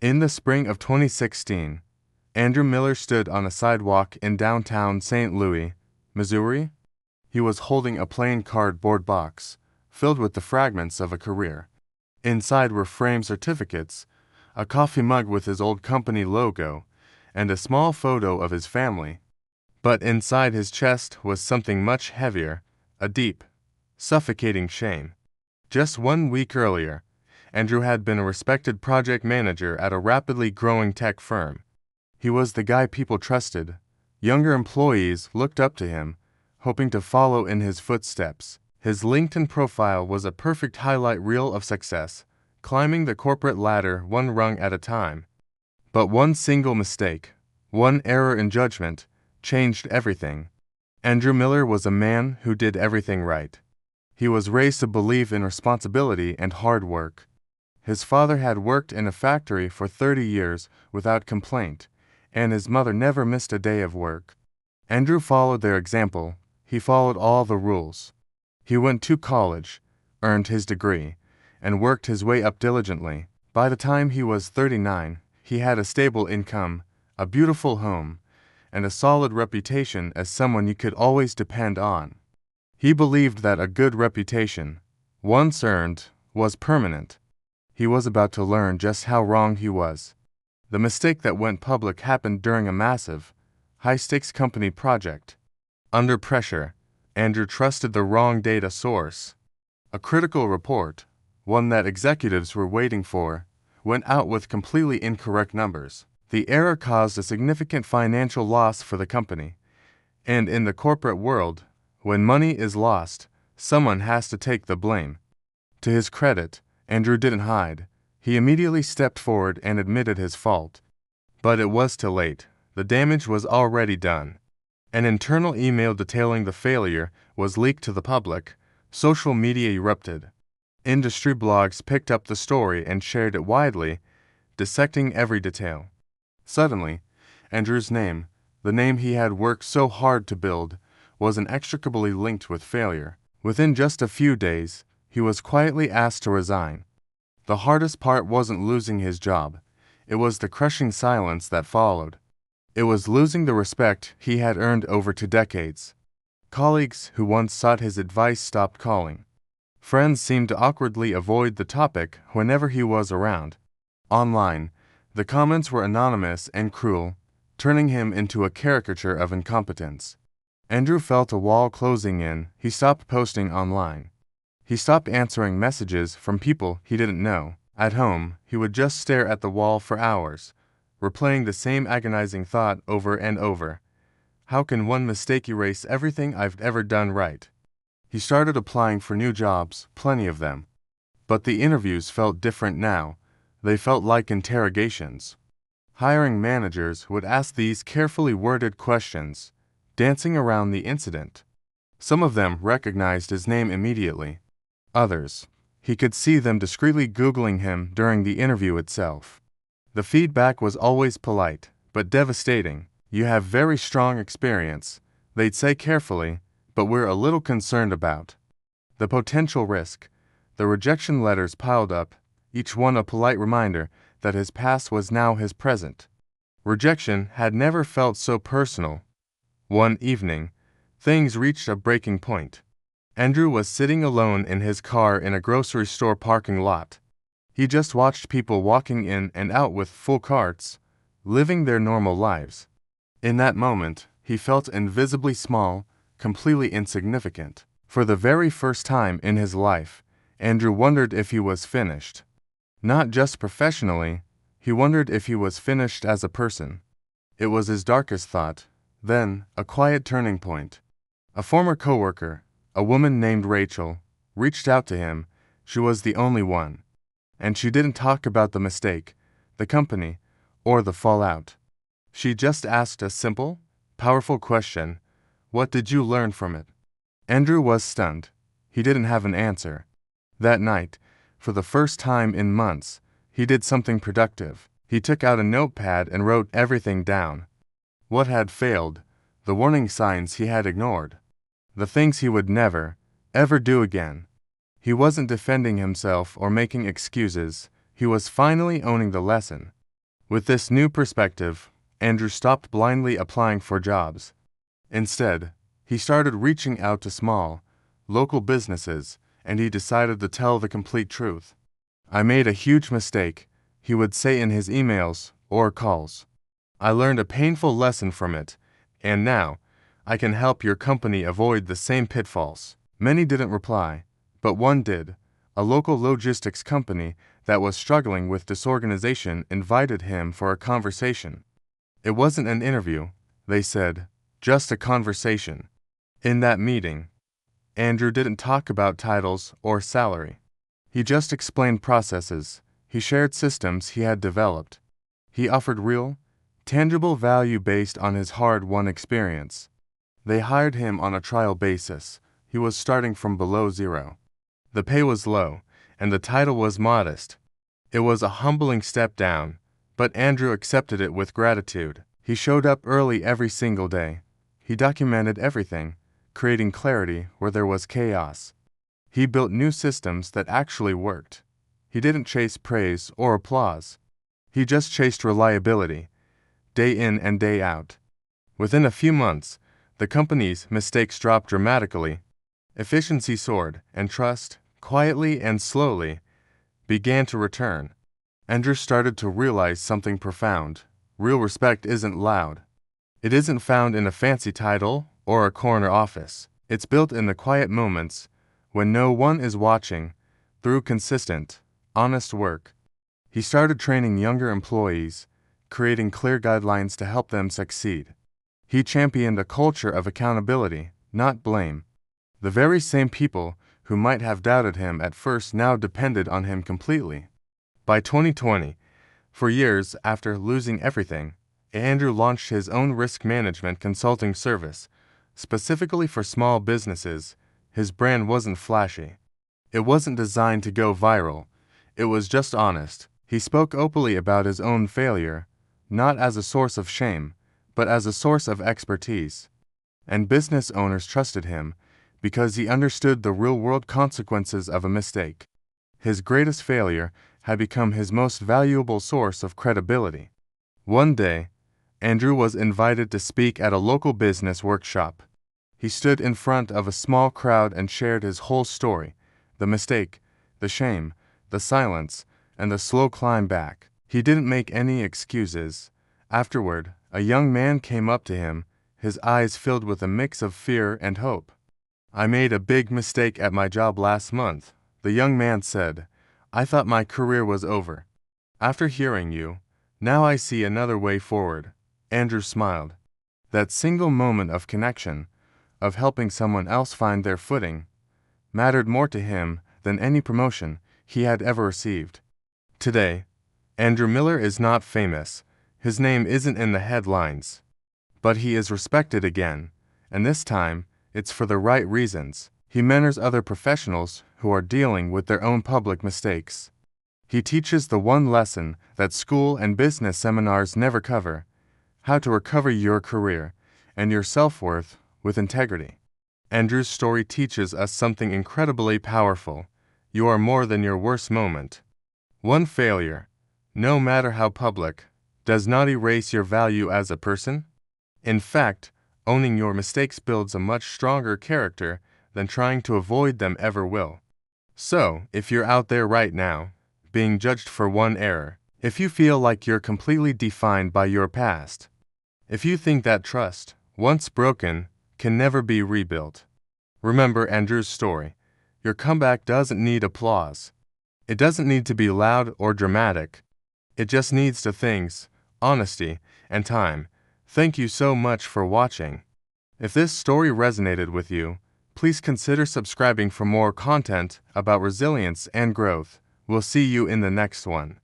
In the spring of 2016, Andrew Miller stood on a sidewalk in downtown St. Louis, Missouri. He was holding a plain cardboard box, filled with the fragments of a career. Inside were framed certificates, a coffee mug with his old company logo, and a small photo of his family. But inside his chest was something much heavier, a deep, suffocating shame. Just 1 week earlier, Andrew had been a respected project manager at a rapidly growing tech firm. He was the guy people trusted. Younger employees looked up to him, hoping to follow in his footsteps. His LinkedIn profile was a perfect highlight reel of success, climbing the corporate ladder one rung at a time. But one single mistake, one error in judgment, changed everything. Andrew Miller was a man who did everything right. He was raised to believe in responsibility and hard work. His father had worked in a factory for 30 years without complaint, and his mother never missed a day of work. Andrew followed their example. He followed all the rules. He went to college, earned his degree, and worked his way up diligently. By the time he was 39, he had a stable income, a beautiful home, and a solid reputation as someone you could always depend on. He believed that a good reputation, once earned, was permanent. He was about to learn just how wrong he was. The mistake that went public happened during a massive, high-stakes company project. Under pressure, Andrew trusted the wrong data source. A critical report, one that executives were waiting for, went out with completely incorrect numbers. The error caused a significant financial loss for the company. And in the corporate world, when money is lost, someone has to take the blame. To his credit, Andrew didn't hide. He immediately stepped forward and admitted his fault. But it was too late. The damage was already done. An internal email detailing the failure was leaked to the public. Social media erupted. Industry blogs picked up the story and shared it widely, dissecting every detail. Suddenly, Andrew's name, the name he had worked so hard to build, was inextricably linked with failure. Within just a few days, he was quietly asked to resign. The hardest part wasn't losing his job. It was the crushing silence that followed. It was losing the respect he had earned over 2 decades. Colleagues who once sought his advice stopped calling. Friends seemed to awkwardly avoid the topic whenever he was around. Online, the comments were anonymous and cruel, turning him into a caricature of incompetence. Andrew felt a wall closing in. He stopped posting online. He stopped answering messages from people he didn't know. At home, he would just stare at the wall for hours, replaying the same agonizing thought over and over. How can one mistake erase everything I've ever done right? He started applying for new jobs, plenty of them. But the interviews felt different now. They felt like interrogations. Hiring managers would ask these carefully worded questions, dancing around the incident. Some of them recognized his name immediately. Others, he could see them discreetly Googling him during the interview itself. The feedback was always polite, but devastating. You have very strong experience, they'd say carefully, but we're a little concerned about the potential risk. The rejection letters piled up, each one a polite reminder that his past was now his present. Rejection had never felt so personal. One evening, things reached a breaking point. Andrew was sitting alone in his car in a grocery store parking lot. He just watched people walking in and out with full carts, living their normal lives. In that moment, he felt invisibly small, completely insignificant. For the very first time in his life, Andrew wondered if he was finished. Not just professionally, he wondered if he was finished as a person. It was his darkest thought. Then, a quiet turning point. A former coworker, a woman named Rachel, reached out to him. She was the only one. And she didn't talk about the mistake, the company, or the fallout. She just asked a simple, powerful question. What did you learn from it? Andrew was stunned. He didn't have an answer. That night, for the first time in months, he did something productive. He took out a notepad and wrote everything down. What had failed, the warning signs he had ignored, the things he would never, ever do again. He wasn't defending himself or making excuses. He was finally owning the lesson. With this new perspective, Andrew stopped blindly applying for jobs. Instead, he started reaching out to small, local businesses, and he decided to tell the complete truth. "I made a huge mistake," he would say in his emails or calls. "I learned a painful lesson from it, and now I can help your company avoid the same pitfalls." Many didn't reply, but one did. A local logistics company that was struggling with disorganization invited him for a conversation. It wasn't an interview, they said, just a conversation. In that meeting, Andrew didn't talk about titles or salary. He just explained processes. He shared systems he had developed. He offered real, tangible value based on his hard-won experience. They hired him on a trial basis. He was starting from below zero. The pay was low, and the title was modest. It was a humbling step down, but Andrew accepted it with gratitude. He showed up early every single day. He documented everything, creating clarity where there was chaos. He built new systems that actually worked. He didn't chase praise or applause. He just chased reliability, day in and day out. Within a few months, the company's mistakes dropped dramatically. Efficiency soared, and trust, quietly and slowly, began to return. Andrew started to realize something profound. Real respect isn't loud. It isn't found in a fancy title or a corner office. It's built in the quiet moments when no one is watching, through consistent, honest work. He started training younger employees, creating clear guidelines to help them succeed. He championed a culture of accountability, not blame. The very same people who might have doubted him at first now depended on him completely. By 2020, for years after losing everything, Andrew launched his own risk management consulting service, specifically for small businesses. His brand wasn't flashy. It wasn't designed to go viral. It was just honest. He spoke openly about his own failure, not as a source of shame, but as a source of expertise. And business owners trusted him because he understood the real-world consequences of a mistake. His greatest failure had become his most valuable source of credibility. One day, Andrew was invited to speak at a local business workshop. He stood in front of a small crowd and shared his whole story: the mistake, the shame, the silence, and the slow climb back. He didn't make any excuses. Afterward, a young man came up to him, his eyes filled with a mix of fear and hope. "I made a big mistake at my job last month," the young man said. "I thought my career was over. After hearing you, now I see another way forward." Andrew smiled. That single moment of connection, of helping someone else find their footing, mattered more to him than any promotion he had ever received. Today, Andrew Miller is not famous. His name isn't in the headlines. But he is respected again, and this time, it's for the right reasons. He mentors other professionals who are dealing with their own public mistakes. He teaches the one lesson that school and business seminars never cover: how to recover your career and your self-worth with integrity. Andrew's story teaches us something incredibly powerful. You are more than your worst moment. One failure, no matter how public, does not erase your value as a person. In fact, owning your mistakes builds a much stronger character than trying to avoid them ever will. So, if you're out there right now, being judged for one error, if you feel like you're completely defined by your past, if you think that trust, once broken, can never be rebuilt, remember Andrew's story. Your comeback doesn't need applause. It doesn't need to be loud or dramatic. It just needs two things: honesty and time. Thank you so much for watching. If this story resonated with you, please consider subscribing for more content about resilience and growth. We'll see you in the next one.